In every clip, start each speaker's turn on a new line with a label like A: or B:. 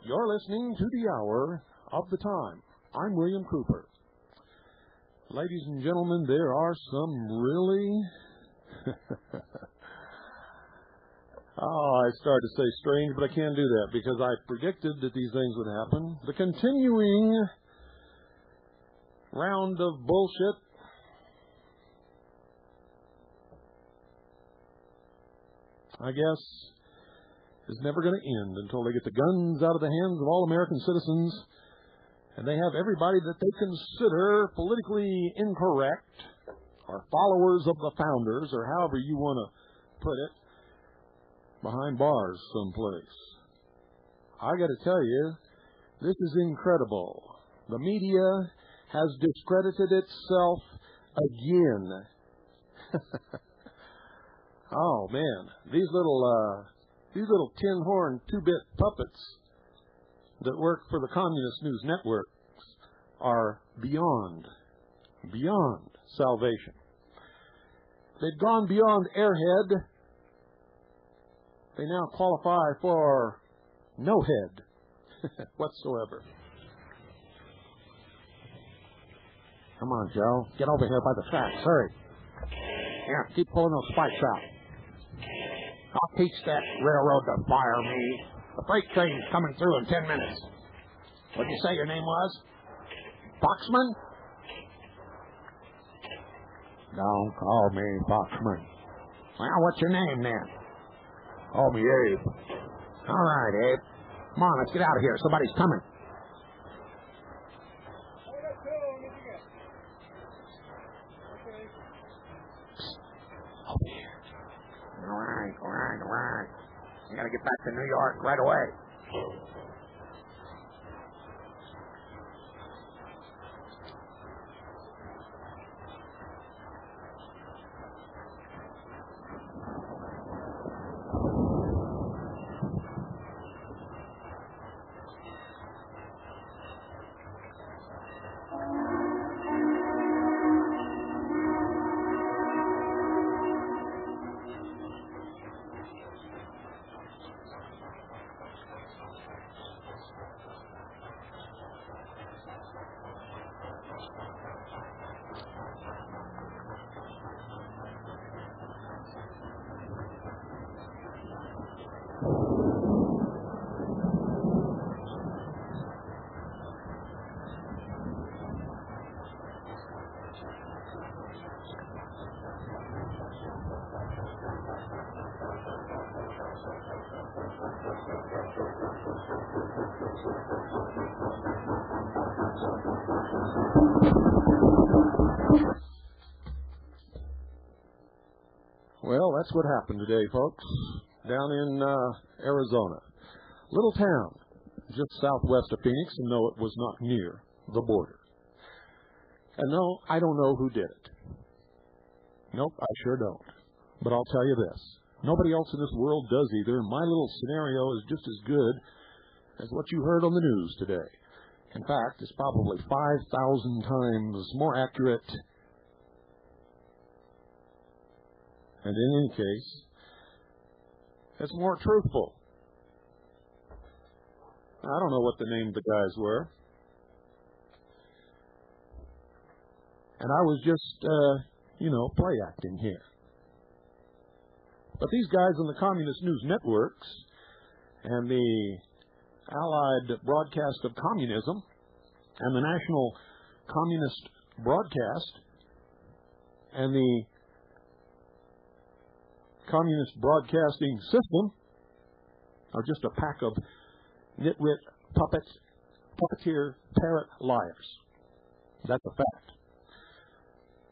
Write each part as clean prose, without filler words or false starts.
A: You're listening to the Hour of the Time. I'm William Cooper. Ladies and gentlemen, there are some really... I started to say strange, but I can't do that because I predicted that these things would happen. The continuing round of bullshit I guess is never going to end until they get the guns out of the hands of all American citizens and they have everybody that they consider politically incorrect or followers of the founders or however you want to put it behind bars someplace. I got to tell you, this is incredible. The media has discredited itself again. Oh man, these little tin horn 2-bit puppets that work for the communist news networks are beyond salvation. They've gone beyond airhead. They now qualify for no head whatsoever. Come on, Joe. Get over here by the tracks. Hurry. Here, keep pulling those spikes out. I'll teach that railroad to fire me. The freight train's coming through in 10 minutes. What'd you say your name was? Foxman? Don't call me Foxman. Well, what's your name then? Call me Abe. All right, Abe. Come on, let's get out of here. Somebody's coming. Over here. All right. I gotta get back to New York right away. Well, that's what happened today, folks, down in Arizona. Little town, just southwest of Phoenix, and no, it was not near the border. And no, I don't know who did it. Nope, I sure don't. But I'll tell you this. Nobody else in this world does either. My little scenario is just as good as what you heard on the news today. In fact, it's probably 5,000 times more accurate. And in any case, it's more truthful. I don't know what the name of the guys were. And I was just, play acting here. But these guys on the communist news networks and the Allied Broadcast of Communism and the National Communist Broadcast and the Communist Broadcasting System are just a pack of nitwit puppets, puppeteer, parrot liars. That's a fact.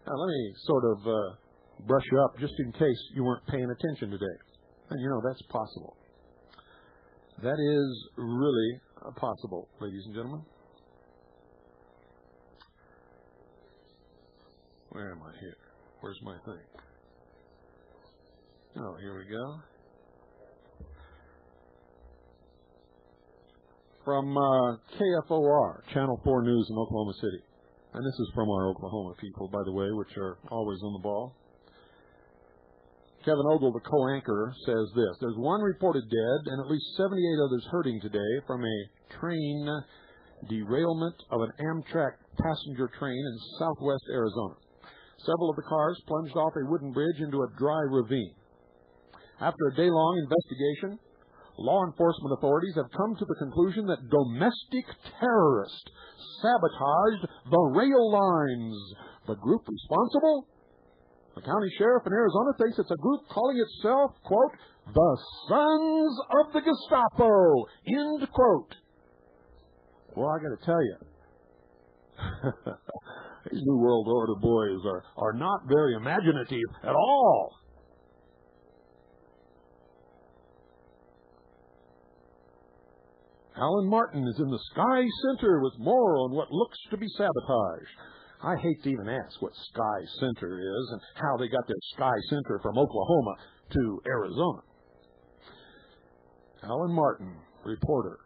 A: Now, let me sort of brush you up just in case you weren't paying attention today. And, that's possible. That is really possible, ladies and gentlemen. Where am I here? Where's my thing? Oh, here we go. From KFOR, Channel 4 News in Oklahoma City. And this is from our Oklahoma people, by the way, which are always on the ball. Kevin Ogle, the co-anchor, says this: there's one reported dead and at least 78 others hurting today from a train derailment of an Amtrak passenger train in southwest Arizona. Several of the cars plunged off a wooden bridge into a dry ravine. After a day-long investigation, law enforcement authorities have come to the conclusion that domestic terrorists sabotaged the rail lines. The group responsible? The county sheriff in Arizona thinks it's a group calling itself, quote, the Sons of the Gestapo, end quote. Well, I got to tell you, these New World Order boys are not very imaginative at all. Alan Martin is in the Sky Center with more on what looks to be sabotage. I hate to even ask what Sky Center is and how they got their Sky Center from Oklahoma to Arizona. Alan Martin, reporter.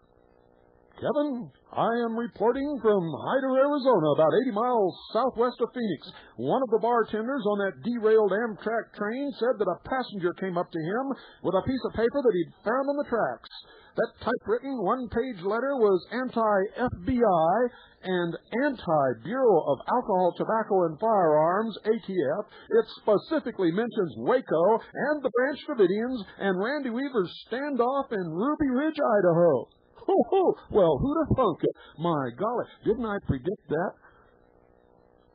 A: Kevin, I am reporting from Hyder, Arizona, about 80 miles southwest of Phoenix. One of the bartenders on that derailed Amtrak train said that a passenger came up to him with a piece of paper that he'd found on the tracks. That typewritten one-page letter was anti-FBI and anti-Bureau of Alcohol, Tobacco, and Firearms, ATF. It specifically mentions Waco and the Branch Davidians and Randy Weaver's standoff in Ruby Ridge, Idaho. Ho-ho! Well, who'd have thunk it? My golly, didn't I predict that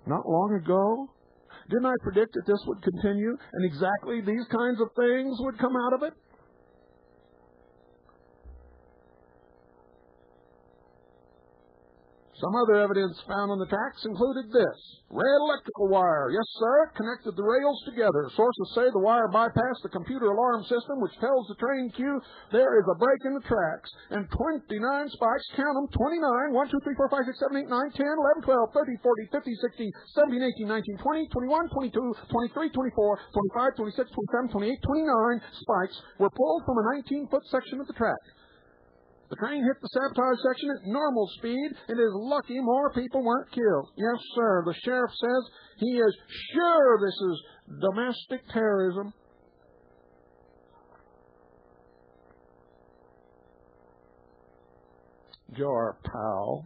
A: not long ago? Didn't I predict that this would continue and exactly these kinds of things would come out of it? Some other evidence found on the tracks included this. Red electrical wire. Yes, sir. It connected the rails together. Sources say the wire bypassed the computer alarm system, which tells the train queue there is a break in the tracks. And 29 spikes, count them, 29, 1, 2, 3, 4, 5, 6, 7, 8, 9, 10, 11, 12, 13, 14, 15, 16, 17, 18, 19, 20, 21, 22, 23, 24, 25, 26, 27, 28, 29 spikes were pulled from a 19-foot section of the track. The train hit the sabotage section at normal speed, and is lucky more people weren't killed. Yes, sir. The sheriff says he is sure this is domestic terrorism. Joe R. Powell,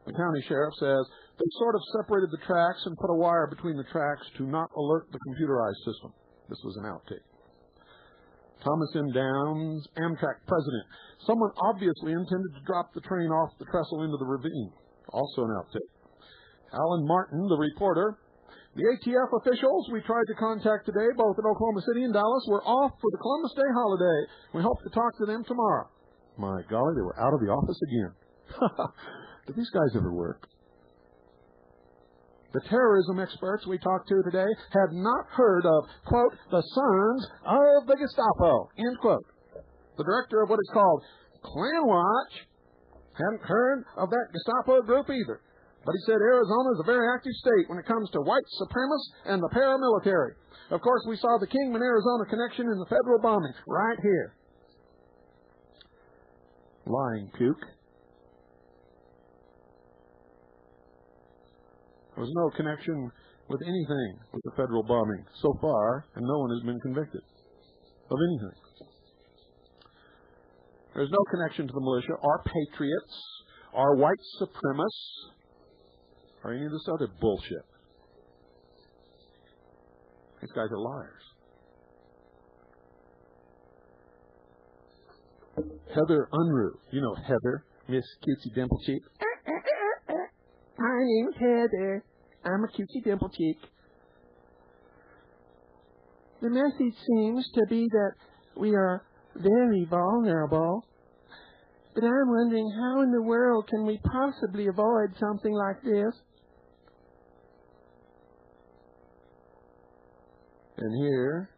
A: the county sheriff, says they sort of separated the tracks and put a wire between the tracks to not alert the computerized system. This was an outtake. Thomas M. Downs, Amtrak president. Someone obviously intended to drop the train off the trestle into the ravine. Also an outtake. Alan Martin, the reporter. The ATF officials we tried to contact today, both in Oklahoma City and Dallas, were off for the Columbus Day holiday. We hope to talk to them tomorrow. My golly, they were out of the office again. Did these guys ever work? The terrorism experts we talked to today had not heard of, quote, the Sons of the Gestapo, end quote. The director of what is called Klan Watch hadn't heard of that Gestapo group either. But he said Arizona is a very active state when it comes to white supremacists and the paramilitary. Of course, we saw the Kingman, Arizona connection in the federal bombing right here. Lying puke. There was no connection with anything with the federal bombing so far, and no one has been convicted of anything. There's no connection to the militia, or patriots, or white supremacists, or any of this other bullshit. These guys are liars. Heather Unruh. You know Heather, Miss Cutesy Dimple Cheek. My name's Heather. I'm a cutesy dimple cheek. The message seems to be that we are very vulnerable. But I'm wondering how in the world can we possibly avoid something like this? And here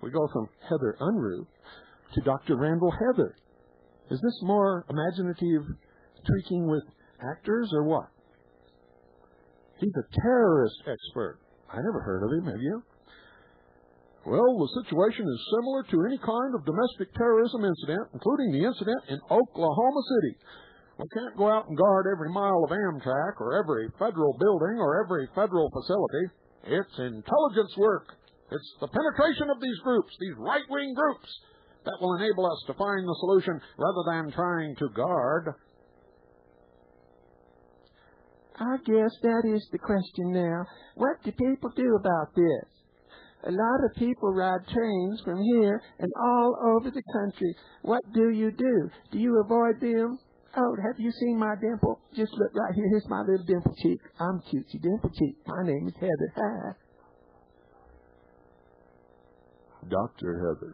A: we go from Heather Unruh to Dr. Randall Heather. Is this more imaginative tweaking with actors or what? He's a terrorist expert. I never heard of him, have you? Well, the situation is similar to any kind of domestic terrorism incident, including the incident in Oklahoma City. We can't go out and guard every mile of Amtrak or every federal building or every federal facility. It's intelligence work. It's the penetration of these groups, these right-wing groups, that will enable us to find the solution rather than trying to guard.
B: I guess that is the question now. What do people do about this? A lot of people ride trains from here and all over the country. What do? Do you avoid them? Oh, have you seen my dimple? Just look right here. Here's my little dimple cheek. I'm cutesy dimple cheek. My name is Heather. Hi.
A: Dr. Heather,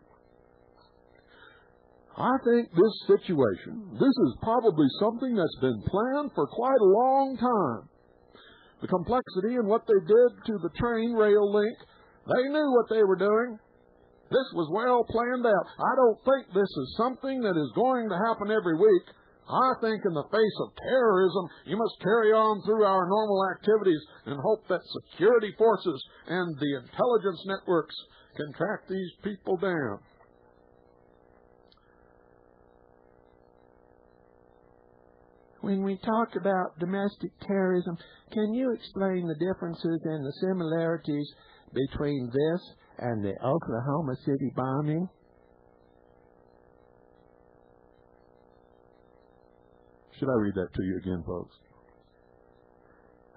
A: I think this situation, this is probably something that's been planned for quite a long time. The complexity in what they did to the train rail link, they knew what they were doing. This was well planned out. I don't think this is something that is going to happen every week. I think in the face of terrorism, you must carry on through our normal activities and hope that security forces and the intelligence networks can track these people down.
B: When we talk about domestic terrorism, can you explain the differences and the similarities between this and the Oklahoma City bombing?
A: Should I read that to you again, folks?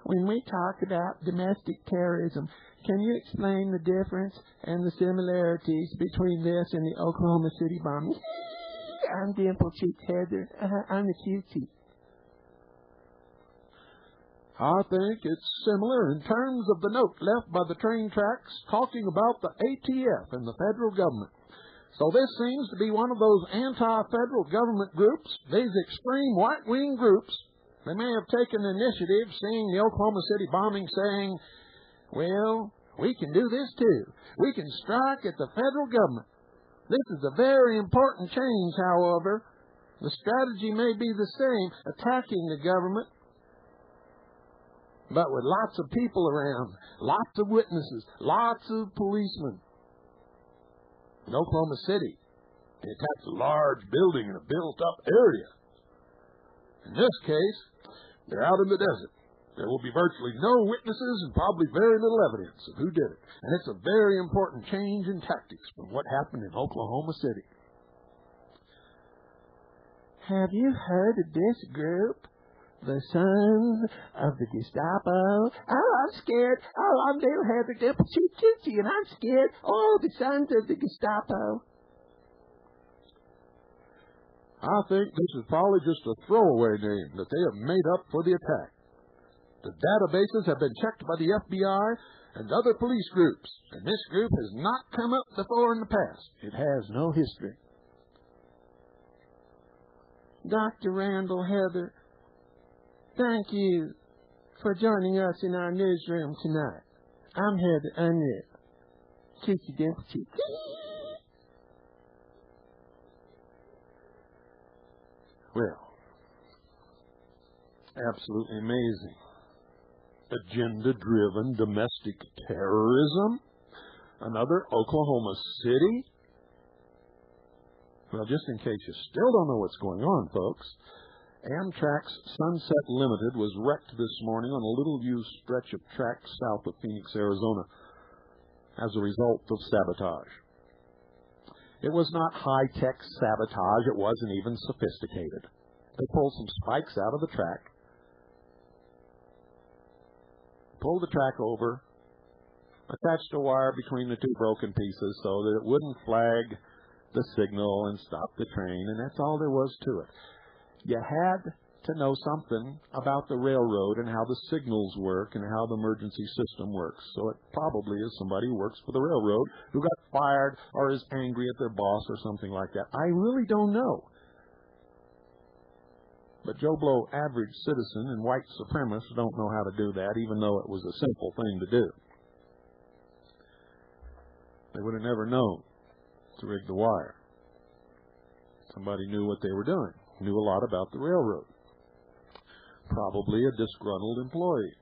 B: When we talk about domestic terrorism, can you explain the difference and the similarities between this and the Oklahoma City bombing? I'm Dimple Cheek Heather. I'm the cutie.
A: I think it's similar in terms of the note left by the train tracks talking about the ATF and the federal government. So this seems to be one of those anti-federal government groups, these extreme right-wing groups. They may have taken the initiative, seeing the Oklahoma City bombing, saying, well, we can do this too. We can strike at the federal government. This is a very important change, however. The strategy may be the same, attacking the government, but with lots of people around, lots of witnesses, lots of policemen. In Oklahoma City, they attacked a large building in a built-up area. In this case, they're out in the desert. There will be virtually no witnesses and probably very little evidence of who did it. And it's a very important change in tactics from what happened in Oklahoma City.
B: Have you heard of this group? The Sons of the Gestapo. Oh, I'm scared. Oh, I'm little Heather Dimple Cheek, and I'm scared. Oh, the Sons of the Gestapo.
A: I think this is probably just a throwaway name that they have made up for the attack. The databases have been checked by the FBI and other police groups, and this group has not come up before in the past. It has no history.
B: Dr. Randall Heather, thank you for joining us in our newsroom tonight. I'm Heather Unreal. Cheeky Dimple Cheek.
A: Well, absolutely amazing. Agenda-driven domestic terrorism? Another Oklahoma City? Well, just in case you still don't know what's going on, folks, Amtrak's Sunset Limited was wrecked this morning on a little-used stretch of track south of Phoenix, Arizona, as a result of sabotage. It was not high-tech sabotage. It wasn't even sophisticated. They pulled some spikes out of the track, pulled the track over, attached a wire between the two broken pieces so that it wouldn't flag the signal and stop the train, and that's all there was to it. You had to know something about the railroad and how the signals work and how the emergency system works. So it probably is somebody who works for the railroad who got fired or is angry at their boss or something like that. I really don't know. But Joe Blow, average citizen and white supremacists don't know how to do that, even though it was a simple thing to do. They would have never known to rig the wire. Somebody knew what they were doing, knew a lot about the railroad. Probably a disgruntled employee.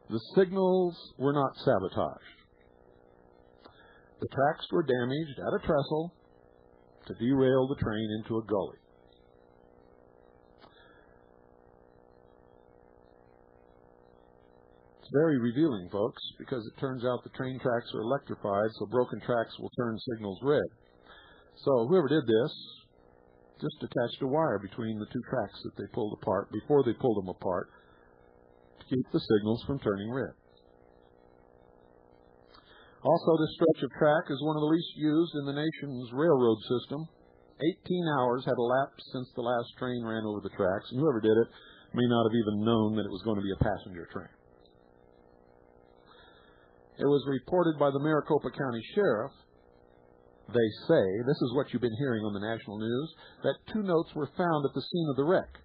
A: The signals were not sabotaged. The tracks were damaged at a trestle to derail the train into a gully. It's very revealing, folks, because it turns out the train tracks are electrified, so broken tracks will turn signals red. So whoever did this just attached a wire between the two tracks that they pulled apart before they pulled them apart to keep the signals from turning red. Also, this stretch of track is one of the least used in the nation's railroad system. 18 hours had elapsed since the last train ran over the tracks, and whoever did it may not have even known that it was going to be a passenger train. It was reported by the Maricopa County Sheriff, they say, this is what you've been hearing on the national news, that 2 notes were found at the scene of the wreck.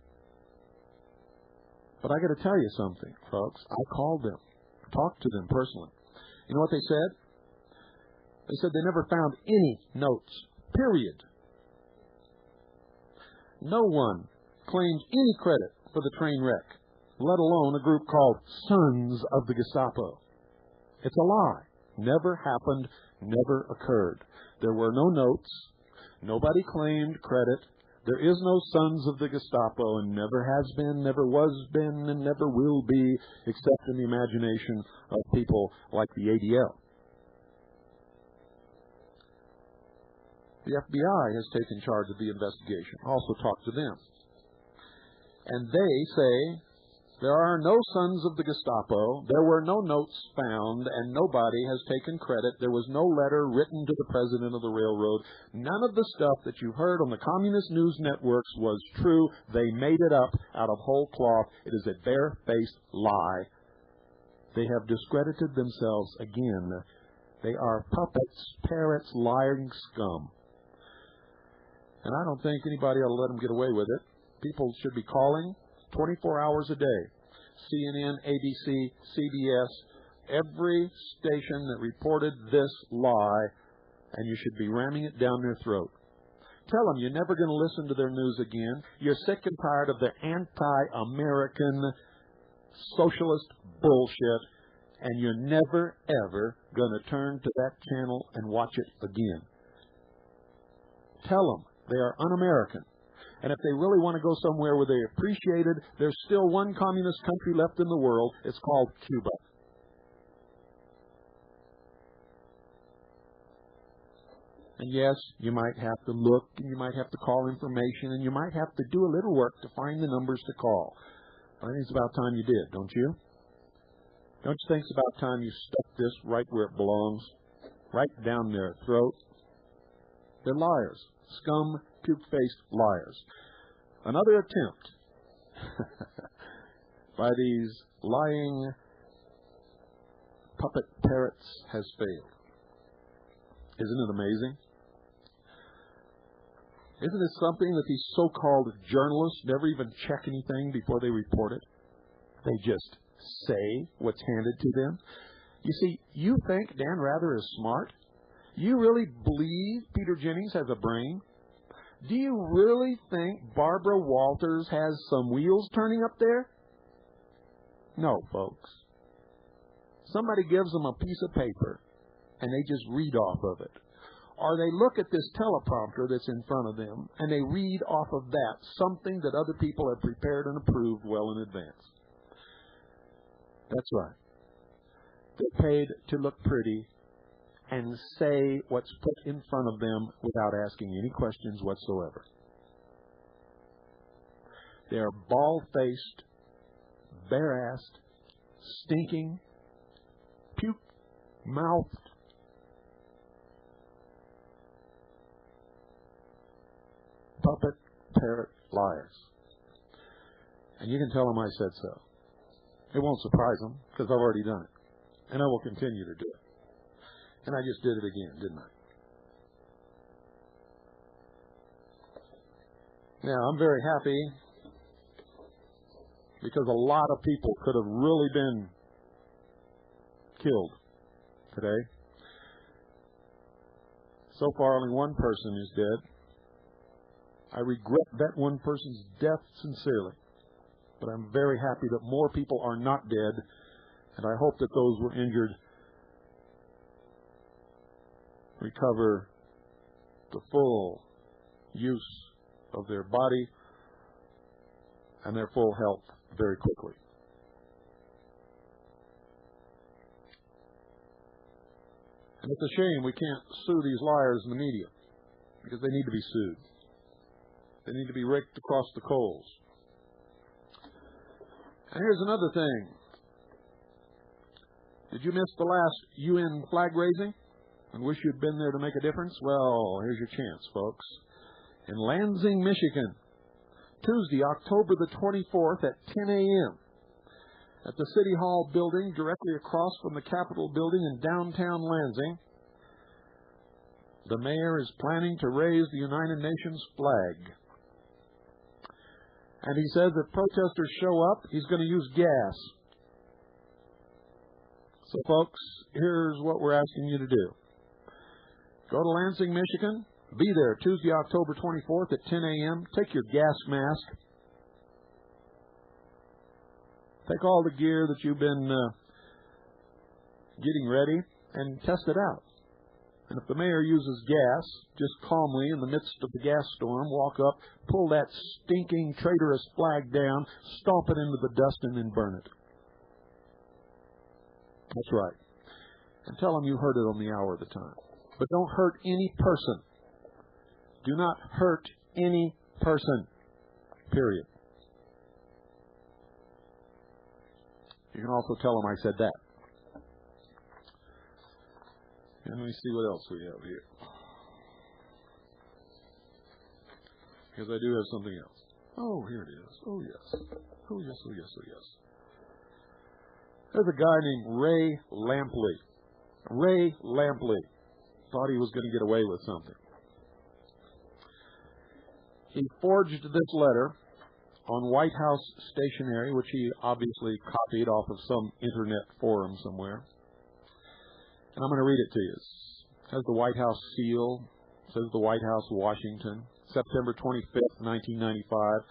A: But I got to tell you something, folks. I called them, talked to them personally. You know what they said? They said they never found any notes, period. No one claimed any credit for the train wreck, let alone a group called Sons of the Gestapo. It's a lie. Never happened, never occurred. There were no notes. Nobody claimed credit. There is no Sons of the Gestapo, and never has been, never was been, and never will be, except in the imagination of people like the ADL. The FBI has taken charge of the investigation. Also talked to them. And they say there are no Sons of the Gestapo, there were no notes found, and nobody has taken credit. There was no letter written to the president of the railroad. None of the stuff that you heard on the communist news networks was true. They made it up out of whole cloth. It is a barefaced lie. They have discredited themselves again. They are puppets, parrots, lying scum. And I don't think anybody ought to let them get away with it. People should be calling 24 hours a day. CNN, ABC, CBS, every station that reported this lie, and you should be ramming it down their throat. Tell them you're never going to listen to their news again. You're sick and tired of their anti-American socialist bullshit, and you're never, ever going to turn to that channel and watch it again. Tell them they are un-American. And if they really want to go somewhere where they're appreciated, there's still one communist country left in the world. It's called Cuba. And yes, you might have to look, and you might have to call information, and you might have to do a little work to find the numbers to call. I think it's about time you did, don't you? Don't you think it's about time you stuck this right where it belongs? Right down their throat? They're liars. Scum, puke-faced liars. Another attempt by these lying puppet parrots has failed. Isn't it amazing? Isn't it something that these so-called journalists never even check anything before they report it? They just say what's handed to them. You see, you think Dan Rather is smart? You really believe Peter Jennings has a brain? Do you really think Barbara Walters has some wheels turning up there? No, folks. Somebody gives them a piece of paper, and they just read off of it. Or they look at this teleprompter that's in front of them, and they read off of that something that other people have prepared and approved well in advance. That's right. They're paid to look pretty and say what's put in front of them without asking any questions whatsoever. They're bald-faced, bare-assed, stinking, puke-mouthed, puppet, parrot liars. And you can tell them I said so. It won't surprise them, because I've already done it. And I will continue to do it. And I just did it again, didn't I? Now, I'm very happy because a lot of people could have really been killed today. So far, only one person is dead. I regret that one person's death sincerely. But I'm very happy that more people are not dead, and I hope that those who were injured recover the full use of their body and their full health very quickly. It's a shame we can't sue these liars in the media, because they need to be sued. They need to be raked across the coals. And here's another thing. Did you miss the last UN flag raising and wish you'd been there to make a difference? Well, here's your chance, folks. In Lansing, Michigan, Tuesday, October the 24th at 10 a.m., at the City Hall building directly across from the Capitol building in downtown Lansing, the mayor is planning to raise the United Nations flag. And he says if protesters show up, he's going to use gas. So, folks, here's what we're asking you to do. Go to Lansing, Michigan. Be there Tuesday, October 24th at 10 a.m. Take your gas mask. Take all the gear that you've been getting ready and test it out. And if the mayor uses gas, just calmly in the midst of the gas storm, walk up, pull that stinking traitorous flag down, stomp it into the dust, and then burn it. That's right. And tell them you heard it on the hour of the time. But don't hurt any person. Do not hurt any person. Period. You can also tell them I said that. And let me see what else we have here. Because I do have something else. Oh, here it is. Oh, yes. Oh, yes, oh, yes, oh, yes. There's a guy named Ray Lampley. Ray Lampley thought he was going to get away with something. He forged this letter on White House stationery, which he obviously copied off of some internet forum somewhere. And I'm going to read it to you. It has the White House seal. It says the White House, Washington, September 25th, 1995.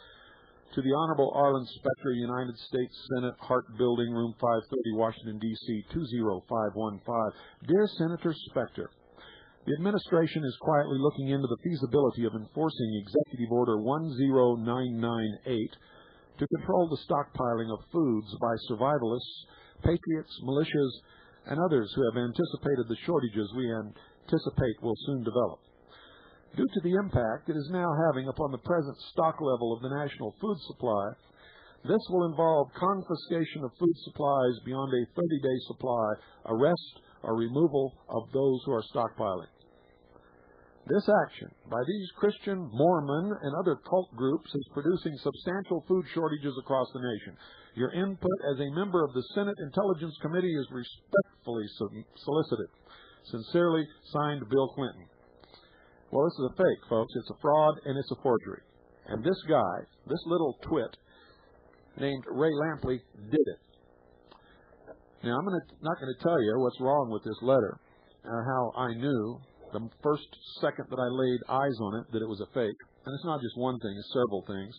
A: To the Honorable Arlen Specter, United States Senate, Hart Building, Room 530, Washington, D.C., 20515. Dear Senator Specter, the administration is quietly looking into the feasibility of enforcing Executive Order 10998 to control the stockpiling of foods by survivalists, patriots, militias, and others who have anticipated the shortages we anticipate will soon develop. Due to the impact it is now having upon the present stock level of the national food supply, this will involve confiscation of food supplies beyond a 30-day supply, arrest or removal of those who are stockpiling. This action by these Christian, Mormon, and other cult groups is producing substantial food shortages across the nation. Your input as a member of the Senate Intelligence Committee is respectfully solicited. Sincerely, signed, Bill Clinton. Well, this is a fake, folks. It's a fraud, and it's a forgery. And this guy, this little twit named Ray Lampley, did it. Now, I'm not going to tell you what's wrong with this letter, or how I knew the first second that I laid eyes on it that it was a fake. And it's not just one thing, it's several things.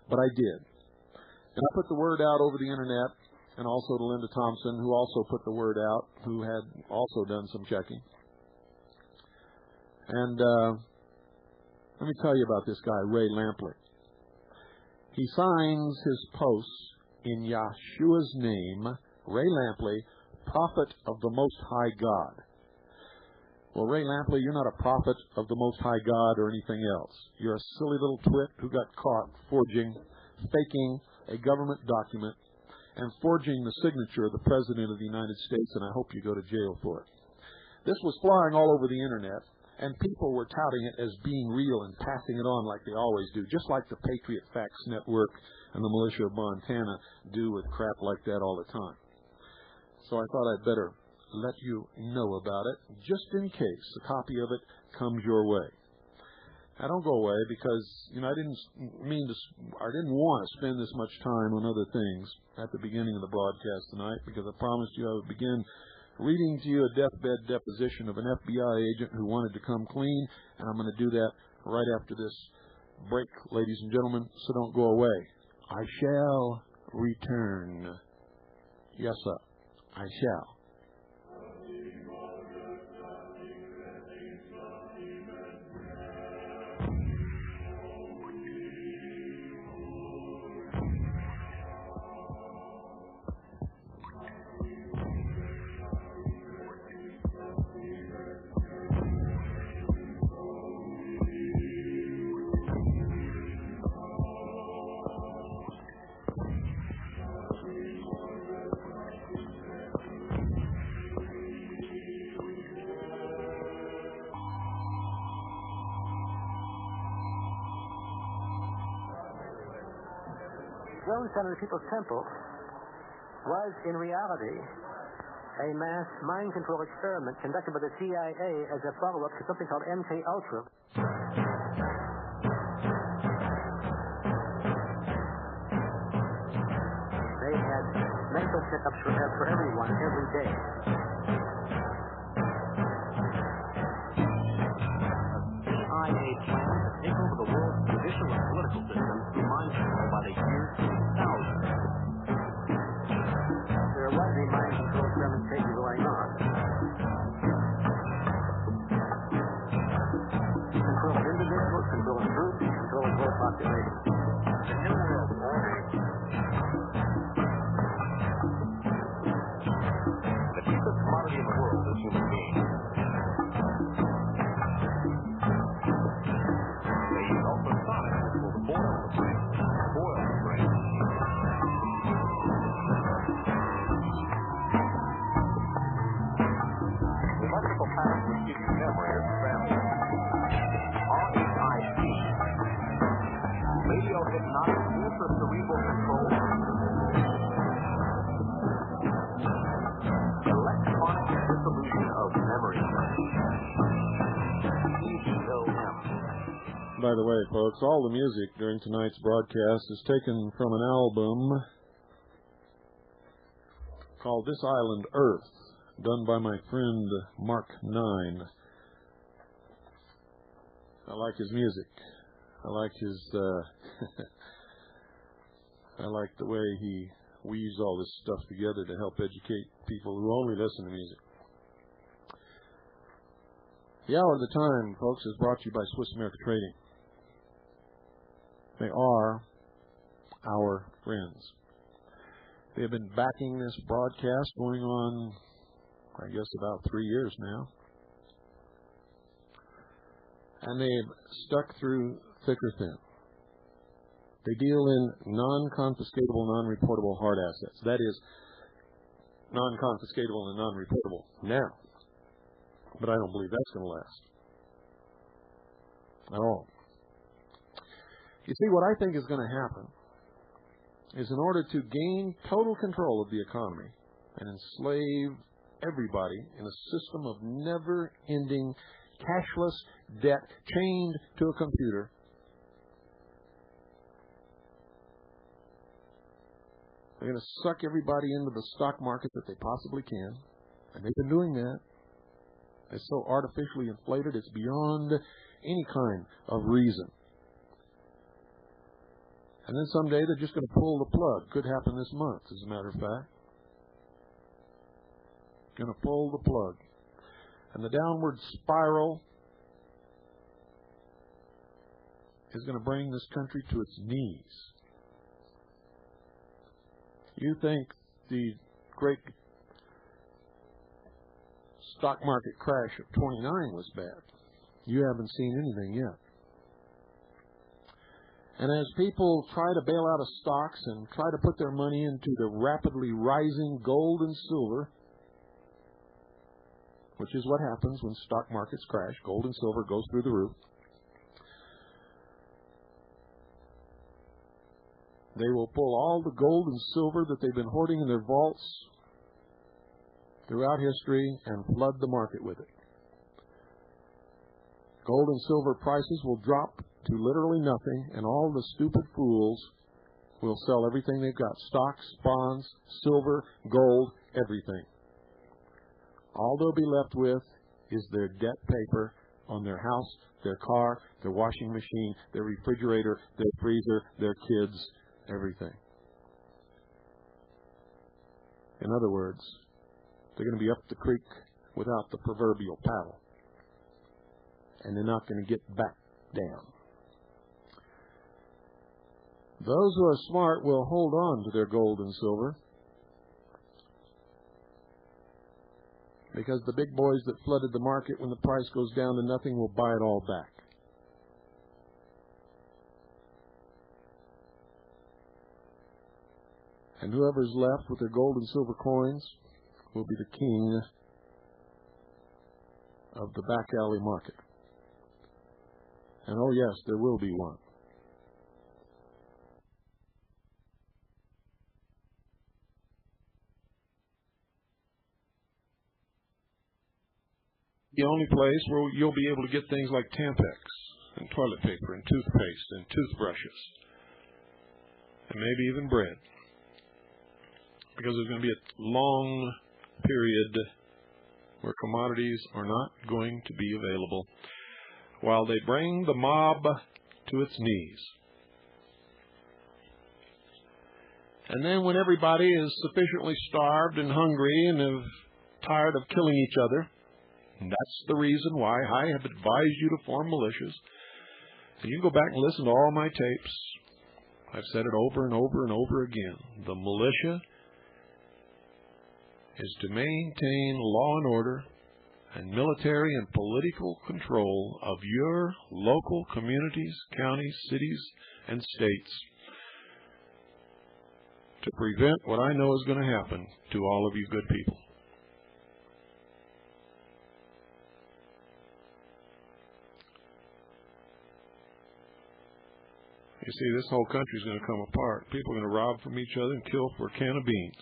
A: But I did. And I put the word out over the internet, and also to Linda Thompson, who also put the word out, who had also done some checking. And let me tell you about this guy, Ray Lampley. He signs his posts in Yahshua's name, Ray Lampley, prophet of the Most High God. Well, Ray Lampley, you're not a prophet of the Most High God or anything else. You're a silly little twit who got caught forging, faking a government document and forging the signature of the President of the United States, and I hope you go to jail for it. This was flying all over the internet, and people were touting it as being real and passing it on like they always do, just like the Patriot Facts Network and the militia of Montana do with crap like that all the time. So I thought I'd better let you know about it, just in case a copy of it comes your way. Now, don't go away, because I didn't want to spend this much time on other things at the beginning of the broadcast tonight, because I promised you I would begin reading to you a deathbed deposition of an FBI agent who wanted to come clean, and I'm going to do that right after this break, ladies and gentlemen, so don't go away. I shall return. Yes, sir, I shall.
C: Son of the People's Temple was, in reality, a mass mind control experiment conducted by the CIA as a follow-up to something called mkultra. They had medical checkups for everyone every day. CIA plan to take over the world's judicial and political system through mind control by the year 2000. There was a mind control experimentation going on. Control of individuals, control of groups, control of world population. The New World Order. The cheapest commodity in the world is human beings. They use ultrasonics, which will boil the brain. Boil the brain. The electrical patterns which give you memory are examples. RHIP, radio-hypnotic intracerebral control, electronic dissolution of memory, EDOM.
A: By the way, folks, all the music during tonight's broadcast is taken from an album called This Island Earth, done by my friend Mark 9. I like his music. I like his, I like the way he weaves all this stuff together to help educate people who only listen to music. The Hour of the Time, folks, is brought to you by Swiss America Trading. They are our friends. They have been backing this broadcast going on, I guess, about 3 years now. And they've stuck through thick or thin. They deal in non-confiscatable, non-reportable hard assets. That is, non-confiscatable and non-reportable now. But I don't believe that's going to last at all. You see, what I think is going to happen is, in order to gain total control of the economy and enslave everybody in a system of never-ending cashless debt chained to a computer, they're going to suck everybody into the stock market that they possibly can. And they've been doing that. It's so artificially inflated, it's beyond any kind of reason. And then someday they're just going to pull the plug. Could happen this month, as a matter of fact. Going to pull the plug. And the downward spiral is going to bring this country to its knees. You think the great stock market crash of 29 was bad. You haven't seen anything yet. And as people try to bail out of stocks and try to put their money into the rapidly rising gold and silver, which is what happens when stock markets crash, gold and silver goes through the roof, they will pull all the gold and silver that they've been hoarding in their vaults throughout history and flood the market with it. Gold and silver prices will drop to literally nothing, and all the stupid fools will sell everything they've got. Stocks, bonds, silver, gold, everything. All they'll be left with is their debt paper on their house, their car, their washing machine, their refrigerator, their freezer, their kids, everything. In other words, they're going to be up the creek without the proverbial paddle. And they're not going to get back down. Those who are smart will hold on to their gold and silver, because the big boys that flooded the market when the price goes down to nothing will buy it all back. And whoever's left with their gold and silver coins will be the king of the back alley market. And oh yes, there will be one. the only place where you'll be able to get things like Tampax and toilet paper and toothpaste and toothbrushes and maybe even bread. Because there's going to be a long period where commodities are not going to be available while they bring the mob to its knees. And then when everybody is sufficiently starved and hungry and have tired of killing each other, and that's the reason why I have advised you to form militias. And you can go back and listen to all my tapes. I've said it over and over and over again. The militia is to maintain law and order and military and political control of your local communities, counties, cities, and states to prevent what I know is going to happen to all of you good people. You see, this whole country is going to come apart. People are going to rob from each other and kill for a can of beans.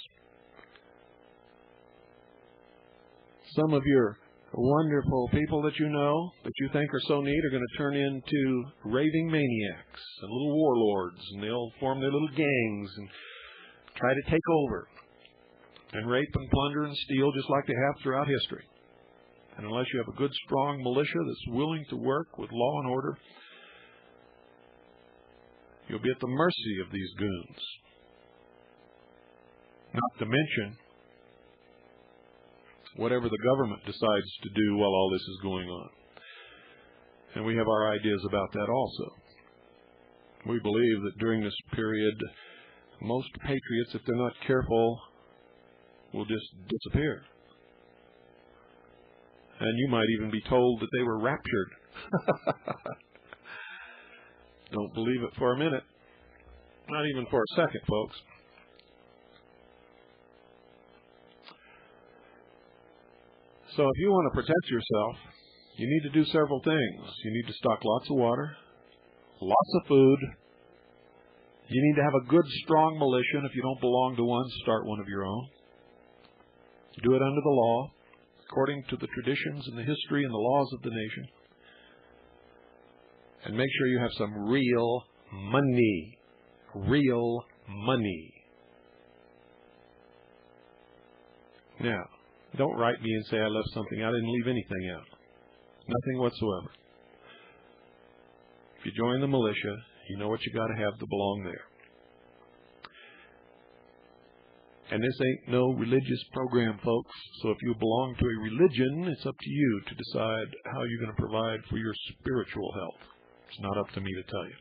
A: Some of your wonderful people that you know, that you think are so neat, are going to turn into raving maniacs and little warlords, and they'll form their little gangs and try to take over and rape and plunder and steal just like they have throughout history. And unless you have a good, strong militia that's willing to work with law and order, you'll be at the mercy of these goons. Not to mention whatever the government decides to do while all this is going on. And we have our ideas about that also. We believe that during this period, most patriots, if they're not careful, will just disappear. And you might even be told that they were raptured. Don't believe it for a minute. Not even for a second, folks. So if you want to protect yourself, you need to do several things. You need to stock lots of water, lots of food. You need to have a good, strong militia, and if you don't belong to one, start one of your own. Do it under the law, according to the traditions and the history and the laws of the nation. And make sure you have some real money. Real money. Now, don't write me and say I left something out. I didn't leave anything out. Nothing whatsoever. If you join the militia, you know what you got to have to belong there. And this ain't no religious program, folks. So if you belong to a religion, it's up to you to decide how you're going to provide for your spiritual health. It's not up to me to tell you.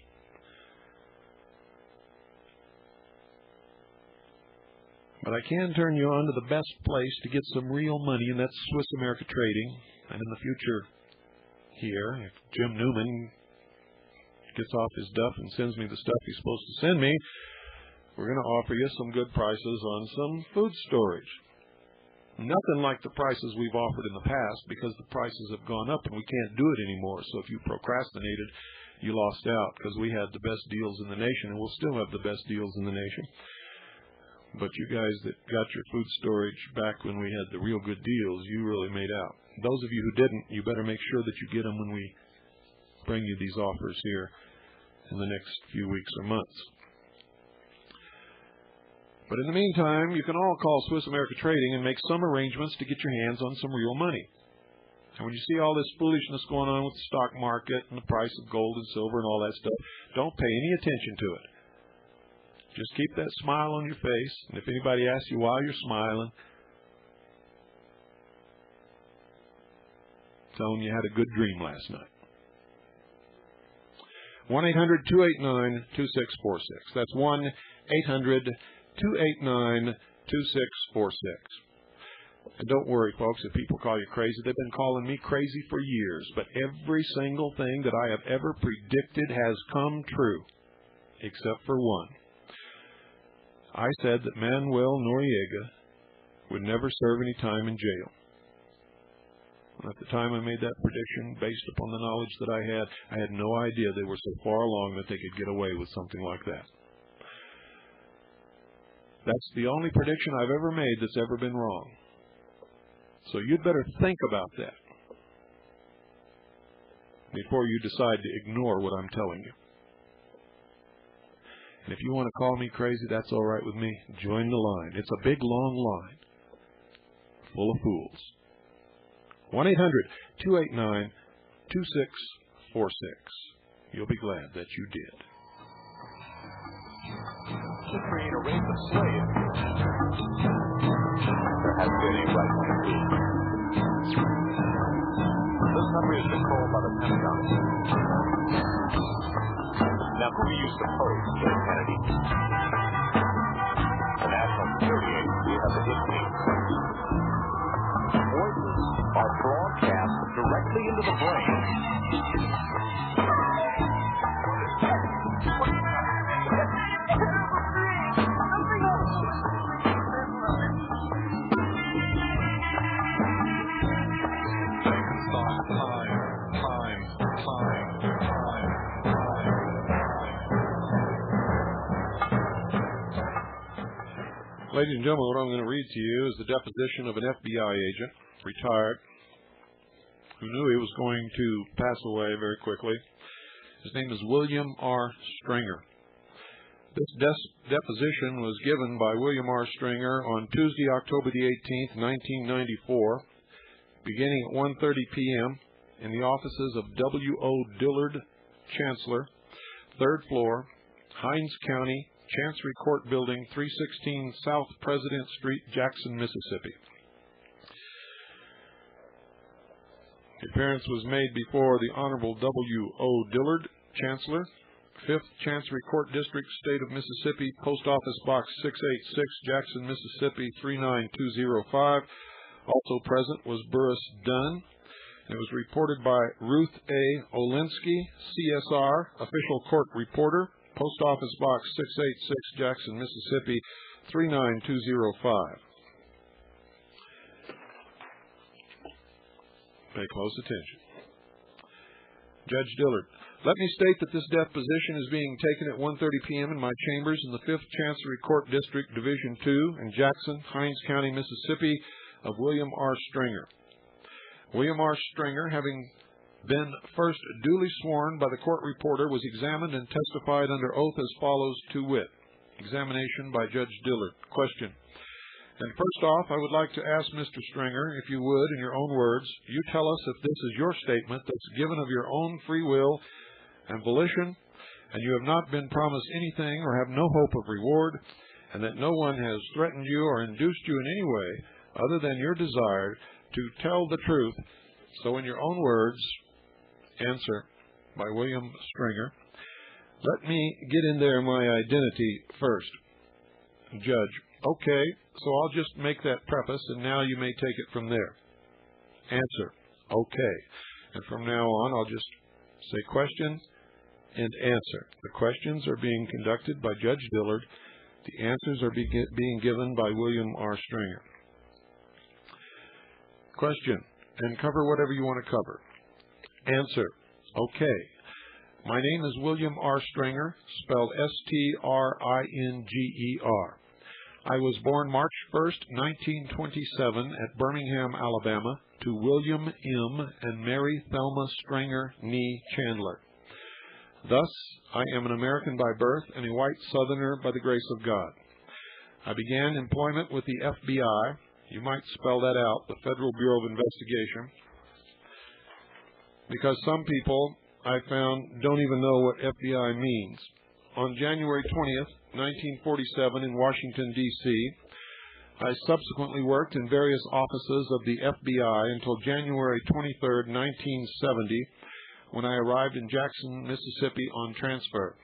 A: But I can turn you on to the best place to get some real money, and that's Swiss America Trading. And in the future here, if Jim Newman gets off his duff and sends me the stuff he's supposed to send me, we're going to offer you some good prices on some food storage. Nothing like the prices we've offered in the past, because the prices have gone up and we can't do it anymore. So if you procrastinated, you lost out, because we had the best deals in the nation, and we'll still have the best deals in the nation. But you guys that got your food storage back when we had the real good deals, you really made out. Those of you who didn't, you better make sure that you get them when we bring you these offers here in the next few weeks or months. But in the meantime, you can all call Swiss America Trading and make some arrangements to get your hands on some real money. And when you see all this foolishness going on with the stock market and the price of gold and silver and all that stuff, don't pay any attention to it. Just keep that smile on your face, and if anybody asks you why you're smiling, tell them you had a good dream last night. 1-800-289-2646. That's 1-800-289-2646. And don't worry, folks, if people call you crazy. They've been calling me crazy for years, but every single thing that I have ever predicted has come true, except for one. I said that Manuel Noriega would never serve any time in jail. At the time I made that prediction, based upon the knowledge that I had no idea they were so far along that they could get away with something like that. That's the only prediction I've ever made that's ever been wrong. So you'd better think about that. before you decide to ignore what I'm telling you. And if you want to call me crazy, that's all right with me. Join the line. It's a big, long line full of fools. 1-800-289-2646. You'll be glad that you did.
D: To create a race of slaves, there has been a right-wing coup. This country is controlled by the Pentagon. Now, who do you suppose killed Kennedy? The National Security Agency has a history. Voices are broadcast directly into the brain.
A: Ladies and gentlemen, what I'm going to read to you is the deposition of an FBI agent, retired, who knew he was going to pass away very quickly. His name is William R. Stringer. This deposition was given by William R. Stringer on Tuesday, October the 18th, 1994, beginning at 1:30 p.m. in the offices of W.O. Dillard, Chancellor, 3rd floor, Hinds County, Chancery Court Building, 316 South President Street, Jackson, Mississippi. The appearance was made before the Honorable W.O. Dillard, Chancellor, 5th Chancery Court District, State of Mississippi, Post Office Box 686, Jackson, Mississippi, 39205. Also present was Burris Dunn. It was reported by Ruth A. Olinsky, CSR, Official Court Reporter, Post Office Box 686, Jackson, Mississippi, 39205. Pay close attention. Judge Dillard, let me state that this deposition is being taken at 1:30 p.m. in my chambers in the 5th Chancery Court District, Division 2, in Jackson, Hinds County, Mississippi, of William R. Stringer. William R. Stringer, having been first duly sworn by the court reporter, was examined and testified under oath as follows, to wit. Examination by Judge Dillard. Question. And first off, I would like to ask Mr. Stringer, if you would, in your own words, you tell us if this is your statement that's given of your own free will and volition, and you have not been promised anything or have no hope of reward, and that no one has threatened you or induced you in any way other than your desire to tell the truth. So in your own words, answer by William Stringer. Let me get in there my identity first. Judge, okay, so I'll just make that preface and now you may take it from there. Answer, okay. And from now on, I'll just say question and answer. The questions are being conducted by Judge Dillard. The answers are being given by William R. Stringer. Question, and cover whatever you want to cover. Answer, okay. My name is William R. Stringer, spelled S-T-R-I-N-G-E-R. I was born March 1st, 1927 at Birmingham, Alabama, to William M. and Mary Thelma Stringer nee Chandler. Thus, I am an American by birth and a white Southerner by the grace of God. I began employment with the FBI. You might spell that out, the Federal Bureau of Investigation, because some people, I found, don't even know what FBI means. On January 20th, 1947 in Washington, D.C., I subsequently worked in various offices of the FBI until January 23rd, 1970, when I arrived in Jackson, Mississippi on transfer.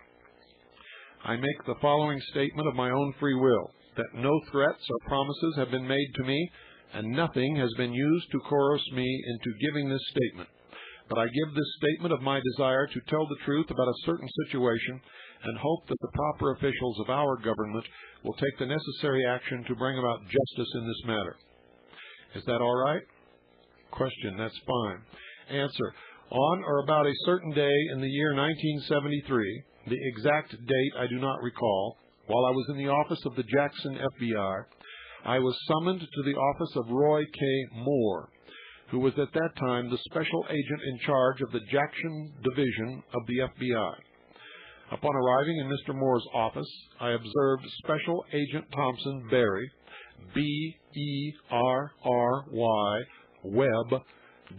A: I make the following statement of my own free will, that no threats or promises have been made to me, and nothing has been used to coerce me into giving this statement. But I give this statement of my desire to tell the truth about a certain situation and hope that the proper officials of our government will take the necessary action to bring about justice in this matter. Is that all right? Question, that's fine. Answer, on or about a certain day in the year 1973, the exact date I do not recall, while I was in the office of the Jackson FBI, I was summoned to the office of Roy K. Moore, who was at that time the special agent in charge of the Jackson Division of the FBI. Upon arriving in Mr. Moore's office, I observed Special Agent Thompson Berry, B-E-R-R-Y, Webb,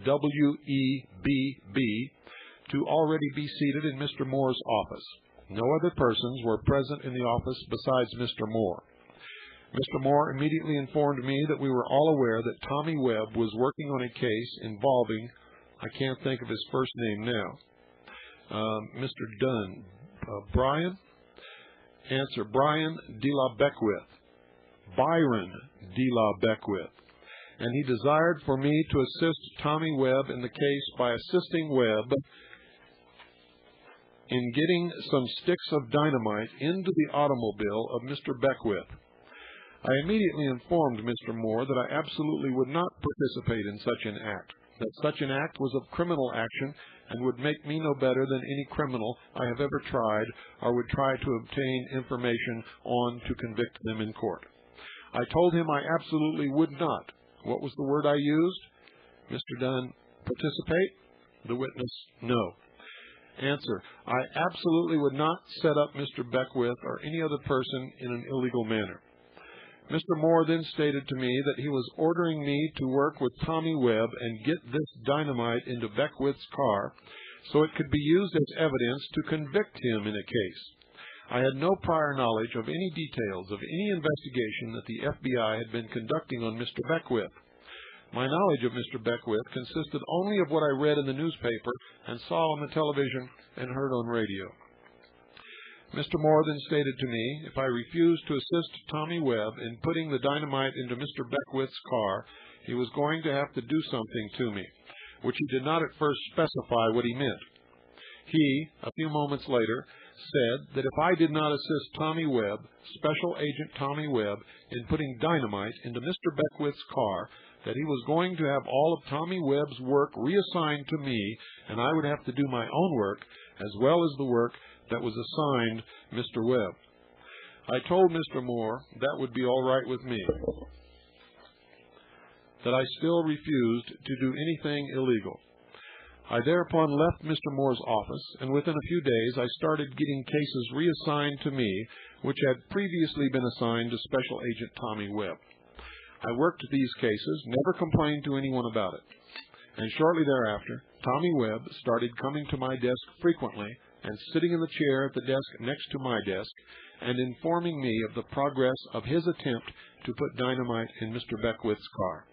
A: W-E-B-B, to already be seated in Mr. Moore's office. No other persons were present in the office besides Mr. Moore. Mr. Moore immediately informed me that we were all aware that Tommy Webb was working on a case involving, I can't think of his first name now, Mr. Dunn. Brian? Answer, Brian de la Beckwith. Byron de la Beckwith. And he desired for me to assist Tommy Webb in the case by assisting Webb in getting some sticks of dynamite into the automobile of Mr. Beckwith. I immediately informed Mr. Moore that I absolutely would not participate in such an act, that such an act was of criminal action and would make me no better than any criminal I have ever tried or would try to obtain information on to convict them in court. I told him I absolutely would not. What was the word I used? Mr. Dunn, participate? The witness, no. Answer, I absolutely would not set up Mr. Beckwith or any other person in an illegal manner. Mr. Moore then stated to me that he was ordering me to work with Tommy Webb and get this dynamite into Beckwith's car so it could be used as evidence to convict him in a case. I had no prior knowledge of any details of any investigation that the FBI had been conducting on Mr. Beckwith. My knowledge of Mr. Beckwith consisted only of what I read in the newspaper and saw on the television and heard on radio. Mr. Moore then stated to me if I refused to assist Tommy Webb in putting the dynamite into Mr. Beckwith's car, he was going to have to do something to me, which he did not at first specify what he meant. He, a few moments later, said that if I did not assist Tommy Webb, Special Agent Tommy Webb, in putting dynamite into Mr. Beckwith's car, that he was going to have all of Tommy Webb's work reassigned to me, and I would have to do my own work as well as the work that was assigned Mr. Webb. I told Mr. Moore that would be all right with me, that I still refused to do anything illegal. I thereupon left Mr. Moore's office, and within a few days I started getting cases reassigned to me, which had previously been assigned to Special Agent Tommy Webb. I worked these cases, never complained to anyone about it. And shortly thereafter, Tommy Webb started coming to my desk frequently and sitting in the chair at the desk next to my desk and informing me of the progress of his attempt to put dynamite in Mr. Beckwith's car.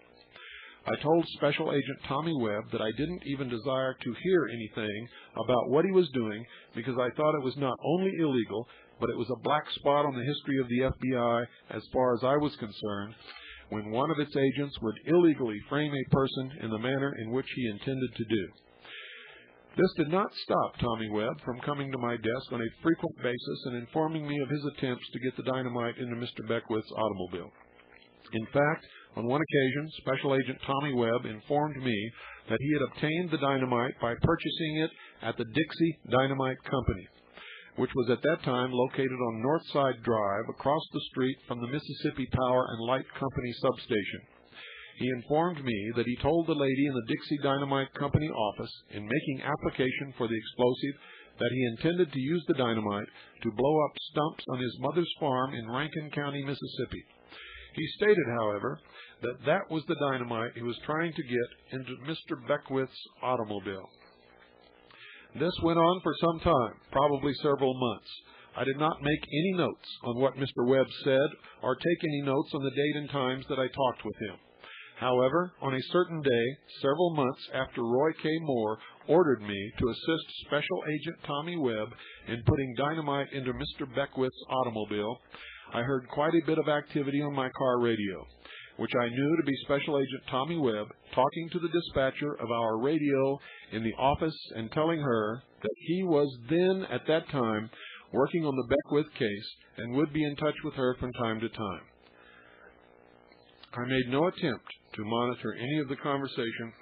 A: I told Special Agent Tommy Webb that I didn't even desire to hear anything about what he was doing because I thought it was not only illegal, but it was a black spot on the history of the FBI as far as I was concerned, when one of its agents would illegally frame a person in the manner in which he intended to do. This did not stop Tommy Webb from coming to my desk on a frequent basis and informing me of his attempts to get the dynamite into Mr. Beckwith's automobile. In fact, on one occasion, Special Agent Tommy Webb informed me that he had obtained the dynamite by purchasing it at the Dixie Dynamite Company, which was at that time located on Northside Drive across the street from the Mississippi Power and Light Company substation. He informed me that he told the lady in the Dixie Dynamite Company office, in making application for the explosive, that he intended to use the dynamite to blow up stumps on his mother's farm in Rankin County, Mississippi. He stated, however, that that was the dynamite he was trying to get into Mr. Beckwith's automobile. This went on for some time, probably several months. I did not make any notes on what Mr. Webb said or take any notes on the date and times that I talked with him. However, on a certain day, several months after Roy K. Moore ordered me to assist Special Agent Tommy Webb in putting dynamite into Mr. Beckwith's automobile, I heard quite a bit of activity on my car radio, which I knew to be Special Agent Tommy Webb talking to the dispatcher of our radio in the office and telling her that he was then, at that time, working on the Beckwith case and would be in touch with her from time to time. I made no attempt to monitor any of the conversation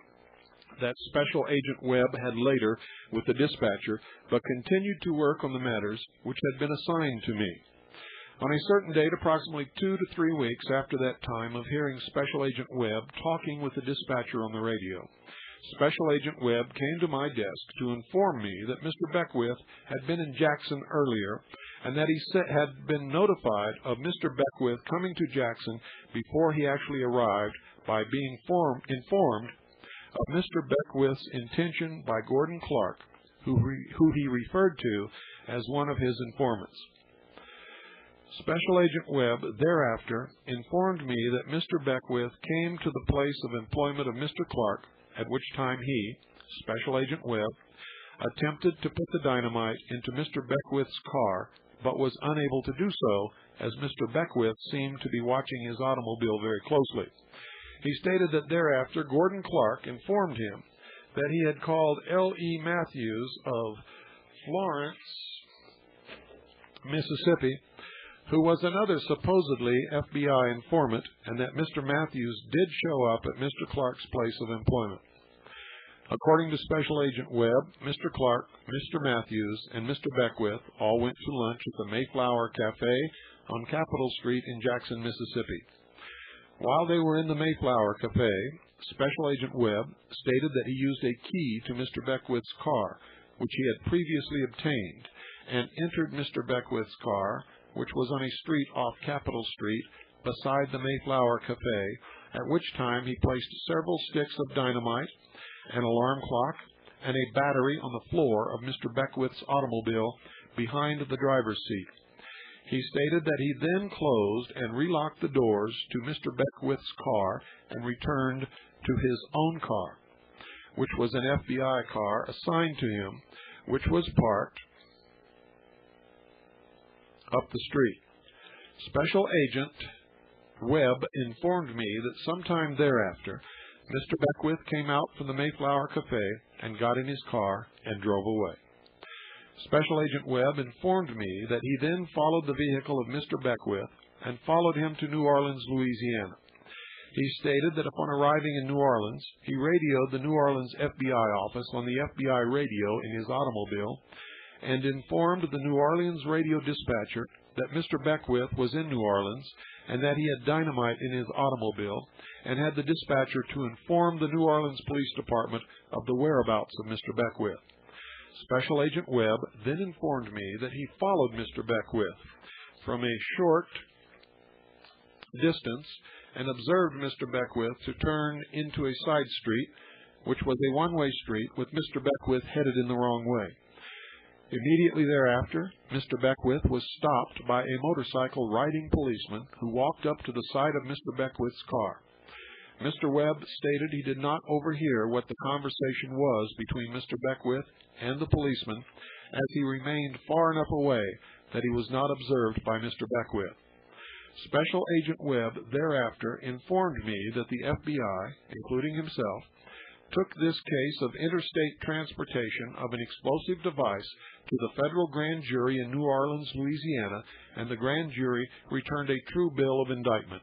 A: that Special Agent Webb had later with the dispatcher, but continued to work on the matters which had been assigned to me. On a certain date, approximately 2 to 3 weeks after that time of hearing Special Agent Webb talking with the dispatcher on the radio, Special Agent Webb came to my desk to inform me that Mr. Beckwith had been in Jackson earlier and that he had been notified of Mr. Beckwith coming to Jackson before he actually arrived by being informed of Mr. Beckwith's intention by Gordon Clark, who he referred to as one of his informants. Special Agent Webb thereafter informed me that Mr. Beckwith came to the place of employment of Mr. Clark, at which time he, Special Agent Webb, attempted to put the dynamite into Mr. Beckwith's car, but was unable to do so, as Mr. Beckwith seemed to be watching his automobile very closely. He stated that thereafter Gordon Clark informed him that he had called L.E. Matthews of Florence, Mississippi, who was another supposedly FBI informant, and that Mr. Matthews did show up at Mr. Clark's place of employment. According to Special Agent Webb, Mr. Clark, Mr. Matthews, and Mr. Beckwith all went to lunch at the Mayflower Cafe on Capitol Street in Jackson, Mississippi. While they were in the Mayflower Cafe, Special Agent Webb stated that he used a key to Mr. Beckwith's car, which he had previously obtained, and entered Mr. Beckwith's car, which was on a street off Capitol Street beside the Mayflower Cafe, at which time he placed several sticks of dynamite, an alarm clock, and a battery on the floor of Mr. Beckwith's automobile behind the driver's seat. He stated that he then closed and relocked the doors to Mr. Beckwith's car and returned to his own car, which was an FBI car assigned to him, which was parked up the street. Special Agent Webb informed me that sometime thereafter, Mr. Beckwith came out from the Mayflower Cafe and got in his car and drove away. Special Agent Webb informed me that he then followed the vehicle of Mr. Beckwith and followed him to New Orleans, Louisiana. He stated that upon arriving in New Orleans, he radioed the New Orleans FBI office on the FBI radio in his automobile and informed the New Orleans radio dispatcher that Mr. Beckwith was in New Orleans and that he had dynamite in his automobile, and had the dispatcher to inform the New Orleans Police Department of the whereabouts of Mr. Beckwith. Special Agent Webb then informed me that he followed Mr. Beckwith from a short distance and observed Mr. Beckwith to turn into a side street, which was a one-way street with Mr. Beckwith headed in the wrong way. Immediately thereafter, Mr. Beckwith was stopped by a motorcycle riding policeman who walked up to the side of Mr. Beckwith's car. Mr. Webb stated he did not overhear what the conversation was between Mr. Beckwith and the policeman, as he remained far enough away that he was not observed by Mr. Beckwith. Special Agent Webb thereafter informed me that the FBI, including himself, took this case of interstate transportation of an explosive device to the federal grand jury in New Orleans, Louisiana, and the grand jury returned a true bill of indictment.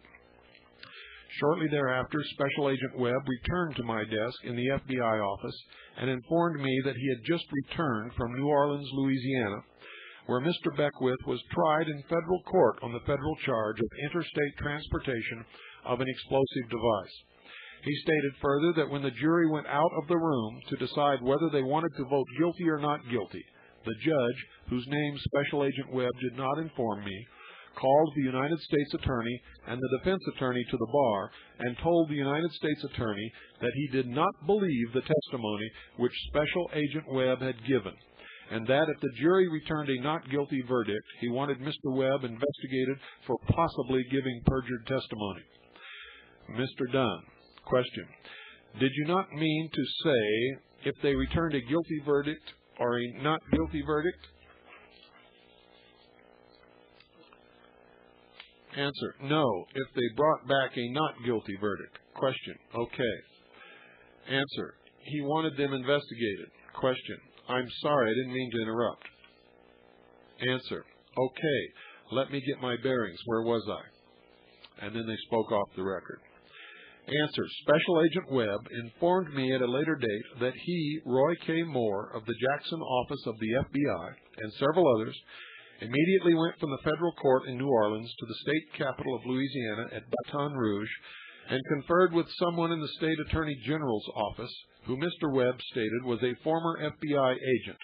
A: Shortly thereafter, Special Agent Webb returned to my desk in the FBI office and informed me that he had just returned from New Orleans, Louisiana, where Mr. Beckwith was tried in federal court on the federal charge of interstate transportation of an explosive device. He stated further that when the jury went out of the room to decide whether they wanted to vote guilty or not guilty, the judge, whose name Special Agent Webb did not inform me, called the United States Attorney and the defense attorney to the bar and told the United States Attorney that he did not believe the testimony which Special Agent Webb had given, and that if the jury returned a not guilty verdict, he wanted Mr. Webb investigated for possibly giving perjured testimony. Mr. Dunn. Question. Did you not mean to say if they returned a guilty verdict or a not guilty verdict? Answer. No, if they brought back a not guilty verdict. Question. Okay. Answer. He wanted them investigated. Question. I'm sorry, I didn't mean to interrupt. Answer. Okay, let me get my bearings. Where was I? And then they spoke off the record. Answer. Special Agent Webb informed me at a later date that he, Roy K. Moore, of the Jackson office of the FBI, and several others, immediately went from the federal court in New Orleans to the state capital of Louisiana at Baton Rouge and conferred with someone in the state attorney general's office, who Mr. Webb stated was a former FBI agent,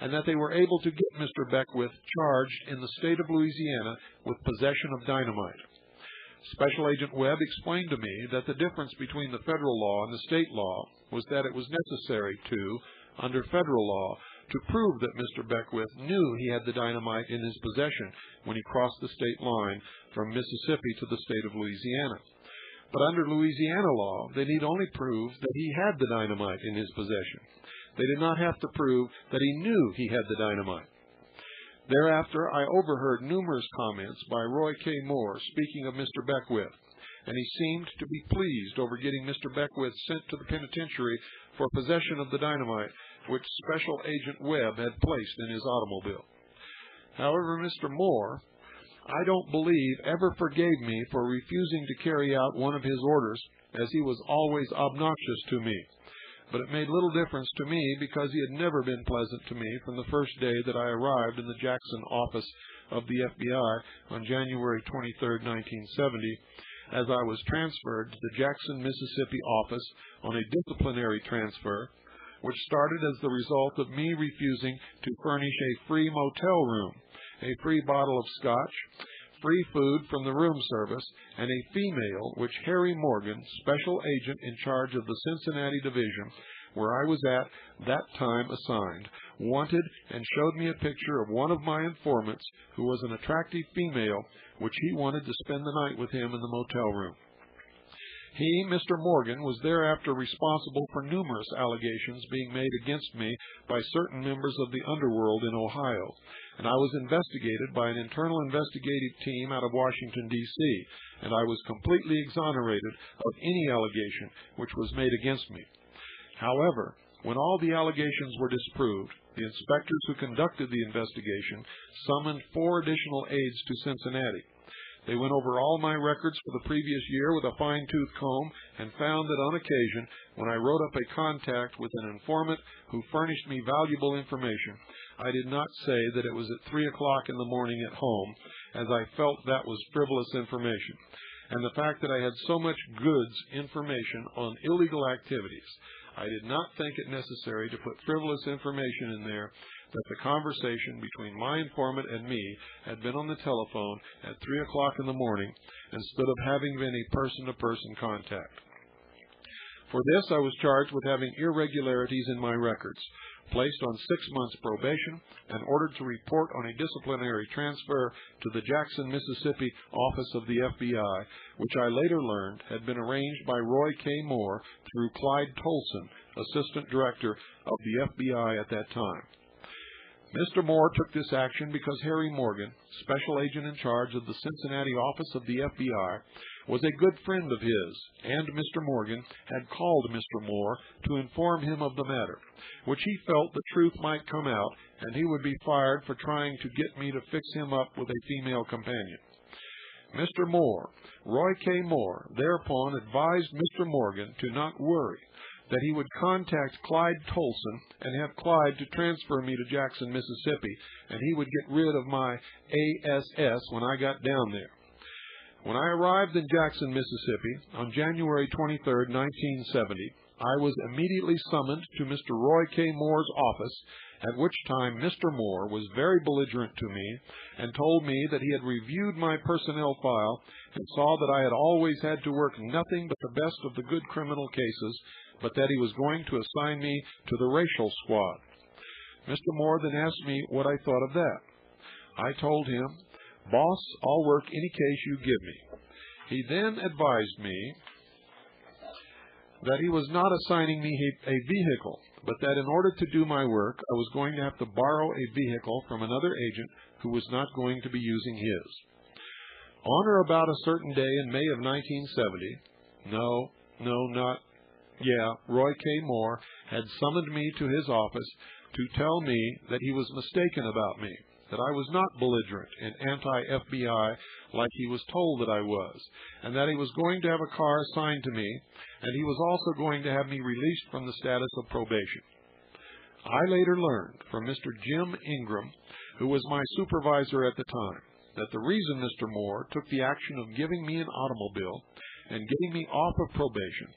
A: and that they were able to get Mr. Beckwith charged in the state of Louisiana with possession of dynamite. Special Agent Webb explained to me that the difference between the federal law and the state law was that it was necessary to, under federal law, to prove that Mr. Beckwith knew he had the dynamite in his possession when he crossed the state line from Mississippi to the state of Louisiana. But under Louisiana law, they need only prove that he had the dynamite in his possession. They did not have to prove that he knew he had the dynamite. Thereafter, I overheard numerous comments by Roy K. Moore speaking of Mr. Beckwith, and he seemed to be pleased over getting Mr. Beckwith sent to the penitentiary for possession of the dynamite which Special Agent Webb had placed in his automobile. However, Mr. Moore, I don't believe, ever forgave me for refusing to carry out one of his orders, as he was always obnoxious to me. But it made little difference to me because he had never been pleasant to me from the first day that I arrived in the Jackson office of the FBI on January 23, 1970, as I was transferred to the Jackson, Mississippi office on a disciplinary transfer, which started as the result of me refusing to furnish a free motel room, a free bottle of scotch, free food from the room service, and a female which Harry Morgan, special agent in charge of the Cincinnati division, where I was at that time assigned, wanted and showed me a picture of one of my informants who was an attractive female, which he wanted to spend the night with him in the motel room. He, Mr. Morgan, was thereafter responsible for numerous allegations being made against me by certain members of the underworld in Ohio, and I was investigated by an internal investigative team out of Washington, D.C., and I was completely exonerated of any allegation which was made against me. However, when all the allegations were disproved, the inspectors who conducted the investigation summoned 4 additional aides to Cincinnati. They went over all my records for the previous year with a fine-tooth comb and found that on occasion, when I wrote up a contact with an informant who furnished me valuable information, I did not say that it was at 3 o'clock in the morning at home, as I felt that was frivolous information. And the fact that I had so much goods information on illegal activities, I did not think it necessary to put frivolous information in there that the conversation between my informant and me had been on the telephone at 3 o'clock in the morning instead of having been a person-to-person contact. For this, I was charged with having irregularities in my records, placed on 6 months probation, and ordered to report on a disciplinary transfer to the Jackson, Mississippi office of the FBI, which I later learned had been arranged by Roy K. Moore through Clyde Tolson, assistant director of the FBI at that time. Mr. Moore took this action because Harry Morgan, special agent in charge of the Cincinnati office of the FBI, was a good friend of his, and Mr. Morgan had called Mr. Moore to inform him of the matter, which he felt the truth might come out and he would be fired for trying to get me to fix him up with a female companion. Mr. Moore, Roy K. Moore, thereupon advised Mr. Morgan to not worry, that he would contact Clyde Tolson and have Clyde to transfer me to Jackson, Mississippi, and he would get rid of my ASS when I got down there. When I arrived in Jackson, Mississippi on January 23, 1970, I was immediately summoned to Mr. Roy K. Moore's office, at which time Mr. Moore was very belligerent to me and told me that he had reviewed my personnel file and saw that I had always had to work nothing but the best of the good criminal cases, but that he was going to assign me to the racial squad. Mr. Moore then asked me what I thought of that. I told him, "Boss, I'll work any case you give me." He then advised me that he was not assigning me a vehicle, but that in order to do my work, I was going to have to borrow a vehicle from another agent who was not going to be using his. On or about a certain day in May of 1970, Roy K. Moore had summoned me to his office to tell me that he was mistaken about me, that I was not belligerent and anti-FBI like he was told that I was, and that he was going to have a car assigned to me, and he was also going to have me released from the status of probation. I later learned from Mr. Jim Ingram who was my supervisor at the time, that the reason Mr. Moore took the action of giving me an automobile and getting me off of probation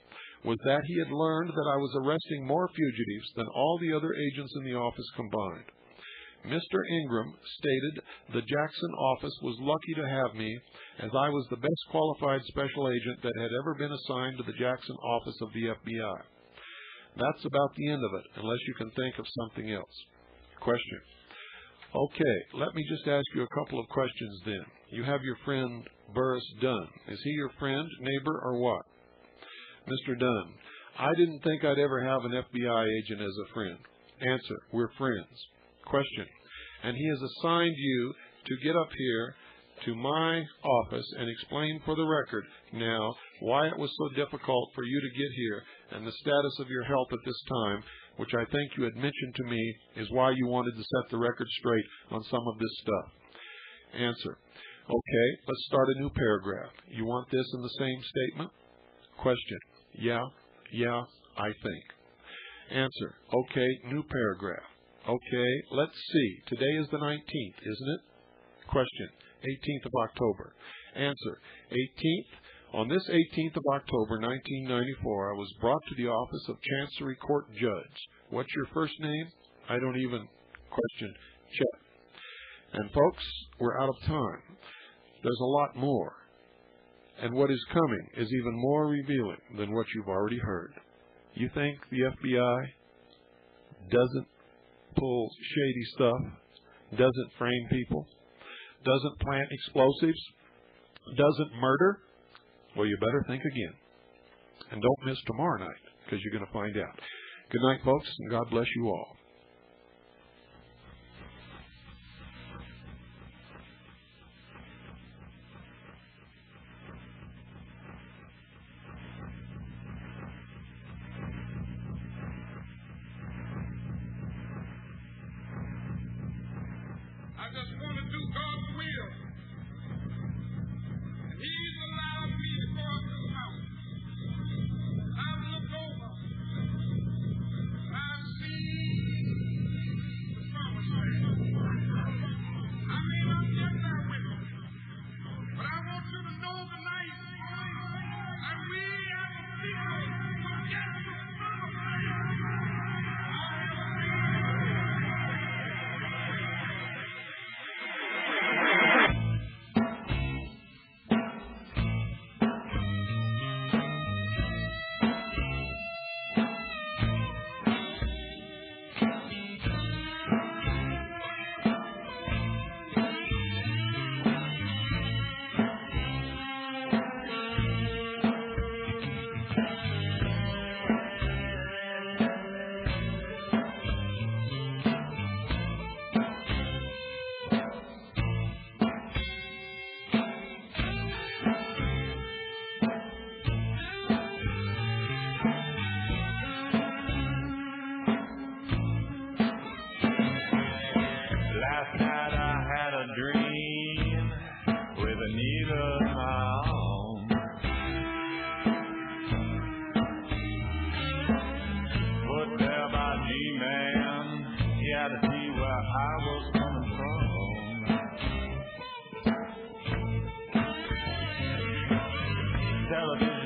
A: was that he had learned that I was arresting more fugitives than all the other agents in the office combined. Mr. Ingram stated the Jackson office was lucky to have me, as I was the best qualified special agent that had ever been assigned to the Jackson office of the FBI. That's about the end of it, unless you can think of something else. Question. Okay, let me just ask you a couple of questions then. You have your friend Burris Dunn. Is he your friend, neighbor, or what? Mr. Dunn, I didn't think I'd ever have an FBI agent as a friend. Answer, we're friends. Question, and he has assigned you to get up here to my office and explain for the record now why it was so difficult for you to get here and the status of your health at this time, which I think you had mentioned to me is why you wanted to set the record straight on some of this stuff. Answer, okay, let's start a new paragraph. You want this in the same statement? Question, yeah, I think. Answer, okay, new paragraph. Okay, let's see. Today is the 19th, isn't it? Question, 18th of October. Answer, 18th. On this 18th of October, 1994, I was brought to the office of Chancery Court Judge. What's your first name? I don't even question. Chet. And folks, we're out of time. There's a lot more. And what is coming is even more revealing than what you've already heard. You think the FBI doesn't pull shady stuff, doesn't frame people, doesn't plant explosives, doesn't murder? Well, you better think again. And don't miss tomorrow night, because you're going to find out. Good night, folks, and God bless you all.
E: I just want to do God's will. And He's allowed me to go up to the mountain. I've looked over. I've seen the promised land. I may not get there with them, but I want you to know tonight that we as a people will get to the promised land. Television